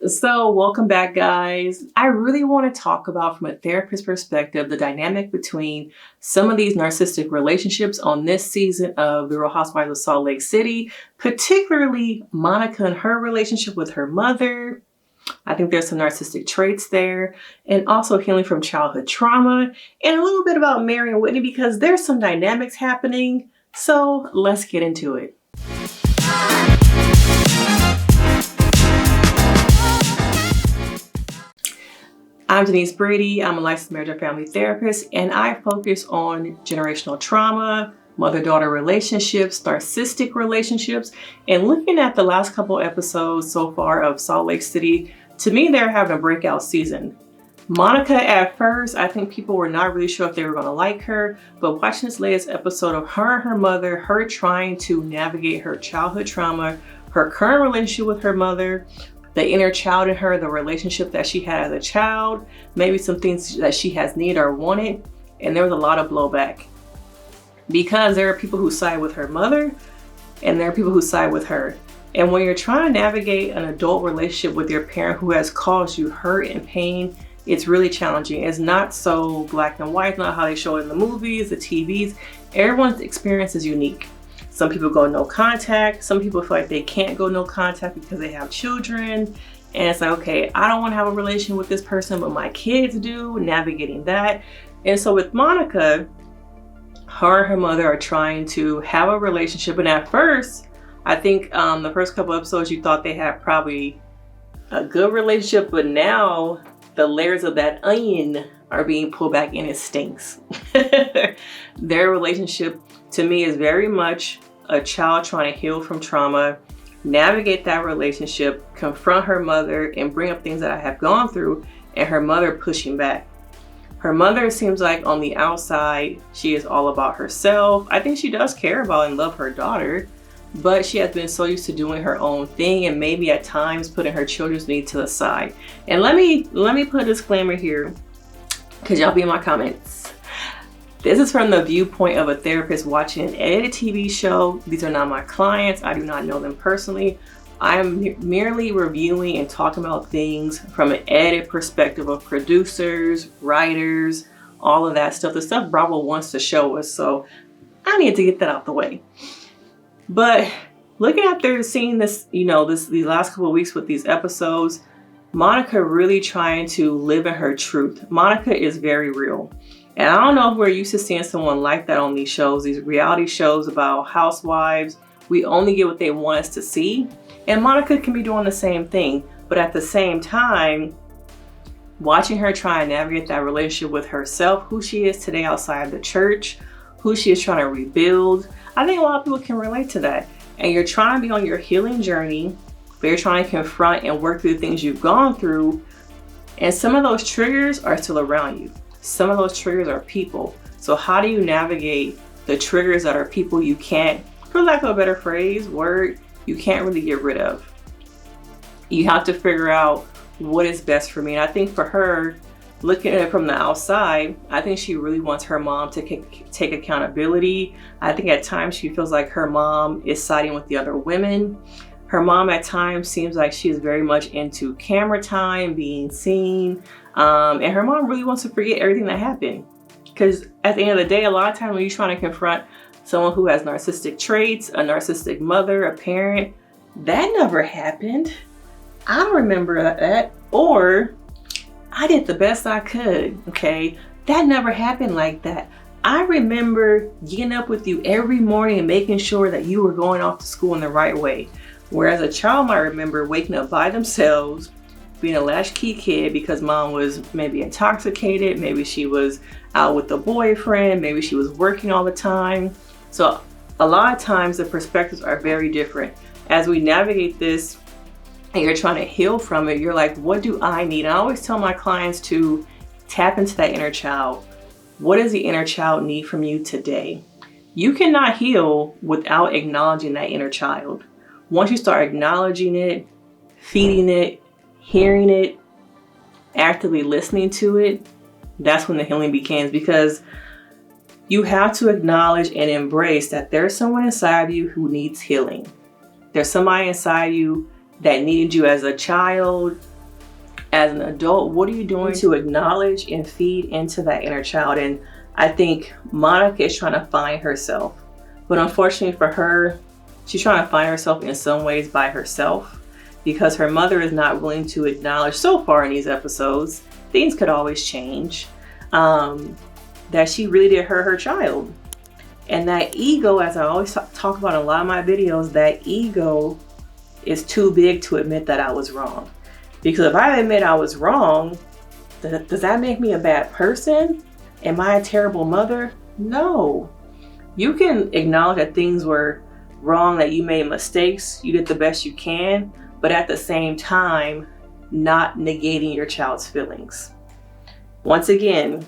So welcome back, guys. I really want to talk about, from a therapist perspective, the dynamic between some of these narcissistic relationships on this season of The Real Housewives of Salt Lake City, particularly Monica and her relationship with her mother. I think there's some narcissistic traits there, and also healing from childhood trauma, and a little bit about Mary and Whitney because there's some dynamics happening. So let's get into it. I'm Denise Brady. I'm a licensed marriage and family therapist, and I focus on generational trauma, mother-daughter relationships, narcissistic relationships, and looking at the last couple episodes so far of Salt Lake City. To me, they're having a breakout season. Monica, at first, I think people were not really sure if they were going to like her, but watching this latest episode of her and her mother, her trying to navigate her childhood trauma, her current relationship with her mother, the inner child in her, the relationship that she had as a child, maybe some things that she has needed or wanted. And there was a lot of blowback because there are people who side with her mother and there are people who side with her. And when you're trying to navigate an adult relationship with your parent who has caused you hurt and pain, it's really challenging. It's not so black and white, not how they show it in the movies, the TVs. Everyone's experience is unique. Some people go no contact. Some people feel like they can't go no contact because they have children. And it's like, okay, I don't want to have a relation with this person, but my kids do, navigating that. And so with Monica, her and her mother are trying to have a relationship. And at first, I think the first couple episodes, you thought they had probably a good relationship, but now the layers of that onion are being pulled back and it stinks. Their relationship, to me, is very much a child trying to heal from trauma, navigate that relationship, confront her mother, and bring up things that I have gone through, and her mother pushing back. Her mother seems like on the outside, she is all about herself. I think she does care about and love her daughter, but she has been so used to doing her own thing and maybe at times putting her children's needs to the side. And let me put a disclaimer here, because y'all be in my comments. This is from the viewpoint of a therapist watching an edited TV show. These are not my clients. I do not know them personally. I am merely reviewing and talking about things from an edited perspective of producers, writers, all of that stuff. The stuff Bravo wants to show us. So I need to get that out the way. But looking after seeing this, these last couple of weeks with these episodes, Monica really trying to live in her truth. Monica is very real. And I don't know if we're used to seeing someone like that on these shows, these reality shows about housewives. We only get what they want us to see. And Monica can be doing the same thing. But at the same time, watching her try and navigate that relationship with herself, who she is today outside the church, who she is trying to rebuild. I think a lot of people can relate to that. And you're trying to be on your healing journey, but you're trying to confront and work through the things you've gone through. And some of those triggers are still around you. Some of those triggers are people. So how do you navigate the triggers that are people you can't, for lack of a better phrase, you can't really get rid of? You have to figure out what is best for me. And I think for her, looking at it from the outside, I think she really wants her mom to take accountability. I think at times she feels like her mom is siding with the other women. Her mom at times seems like she is very much into camera time, being seen. And her mom really wants to forget everything that happened. Because at the end of the day, a lot of times when you're trying to confront someone who has narcissistic traits, a narcissistic mother, a parent, that never happened. I don't remember that. Or I did the best I could, okay? That never happened like that. I remember getting up with you every morning and making sure that you were going off to school in the right way. Whereas a child might remember waking up by themselves, being a latchkey kid because mom was maybe intoxicated, maybe she was out with a boyfriend, maybe she was working all the time. So a lot of times the perspectives are very different. As we navigate this and you're trying to heal from it, you're like, what do I need? And I always tell my clients to tap into that inner child. What does the inner child need from you today? You cannot heal without acknowledging that inner child. Once you start acknowledging it, feeding it, hearing it, actively listening to it, that's when the healing begins, because you have to acknowledge and embrace that there's someone inside you who needs healing. There's somebody inside you that needed you as a child, as an adult, what are you doing to acknowledge and feed into that inner child? And I think Monica is trying to find herself. But unfortunately for her, she's trying to find herself in some ways by herself, because her mother is not willing to acknowledge, so far in these episodes, things could always change, that she really did hurt her child. And that ego, as I always talk about in a lot of my videos, that ego is too big to admit that I was wrong. Because if I admit I was wrong, does that make me a bad person? Am I a terrible mother? No. You can acknowledge that things were wrong, that you made mistakes, you did the best you can, but at the same time, not negating your child's feelings. Once again,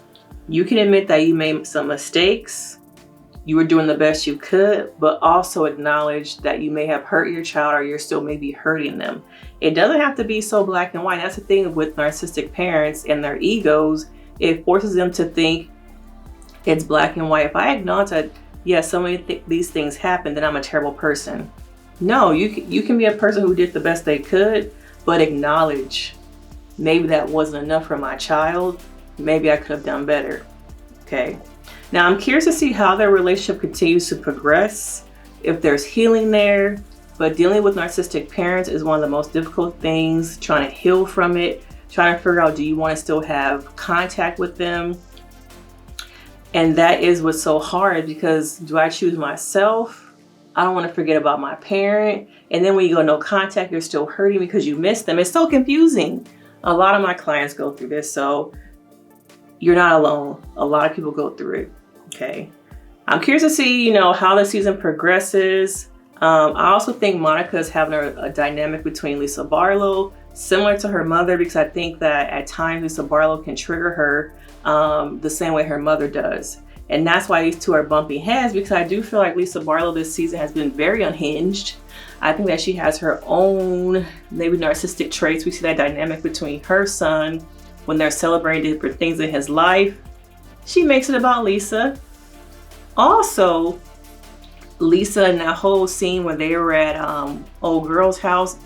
you can admit that you made some mistakes, you were doing the best you could, but also acknowledge that you may have hurt your child, or you're still maybe hurting them. It doesn't have to be so black and white. That's the thing with narcissistic parents and their egos. It forces them to think it's black and white. If I acknowledge that, yes, so many these things happen, then I'm a terrible person. No, you can be a person who did the best they could, but acknowledge, maybe that wasn't enough for my child. Maybe I could have done better. Okay. Now I'm curious to see how their relationship continues to progress, if there's healing there. But dealing with narcissistic parents is one of the most difficult things, trying to heal from it, trying to figure out, do you want to still have contact with them? And that is what's so hard, because do I choose myself? I don't want to forget about my parent. And then when you go no contact, you're still hurting because you miss them. It's so confusing. A lot of my clients go through this, so you're not alone. A lot of people go through it. Okay. I'm curious to see, how the season progresses. I also think Monica is having a dynamic between Lisa Barlow, similar to her mother, because I think that at times Lisa Barlow can trigger her the same way her mother does. And that's why these two are bumping heads, because I do feel like Lisa Barlow this season has been very unhinged. I think that she has her own maybe narcissistic traits. We see that dynamic between her son when they're celebrating different things in his life. She makes it about Lisa. Also, Lisa and that whole scene when they were at old girl's house,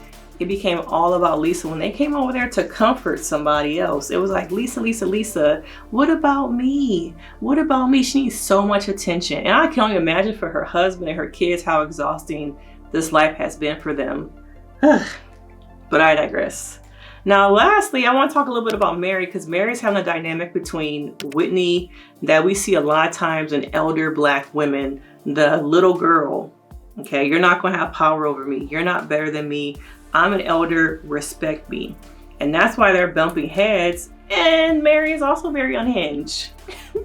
it became all about Lisa. When they came over there to comfort somebody else, it was like, Lisa, Lisa, Lisa, what about me? What about me? She needs so much attention. And I can only imagine for her husband and her kids how exhausting this life has been for them. But I digress. Now, lastly, I want to talk a little bit about Mary, because Mary's having a dynamic between Whitney that we see a lot of times in elder Black women. The little girl, okay, you're not going to have power over me. You're not better than me. I'm an elder, respect me. And that's why they're bumping heads. And Mary is also very unhinged.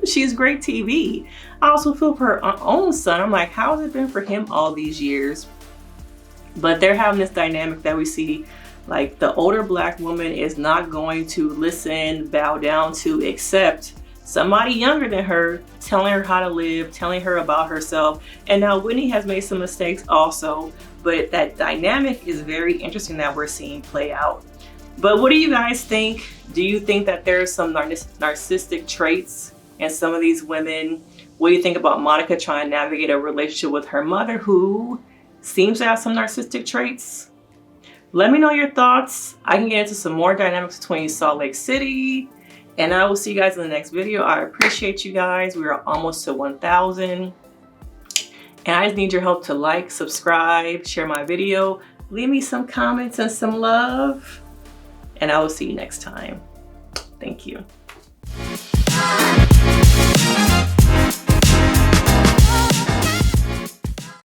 She's great TV. I also feel for her own son. I'm like, how has it been for him all these years? But they're having this dynamic that we see, like the older Black woman is not going to listen, bow down to, accept somebody younger than her telling her how to live, telling her about herself. And now Whitney has made some mistakes also, but that dynamic is very interesting that we're seeing play out. But what do you guys think? Do you think that there's some narcissistic traits in some of these women? What do you think about Monica trying to navigate a relationship with her mother, who seems to have some narcissistic traits? Let me know your thoughts. I can get into some more dynamics between Salt Lake City, and I will see you guys in the next video. I appreciate you guys. We are almost to 1,000. And I just need your help to like, subscribe, share my video, leave me some comments and some love. And I will see you next time. Thank you.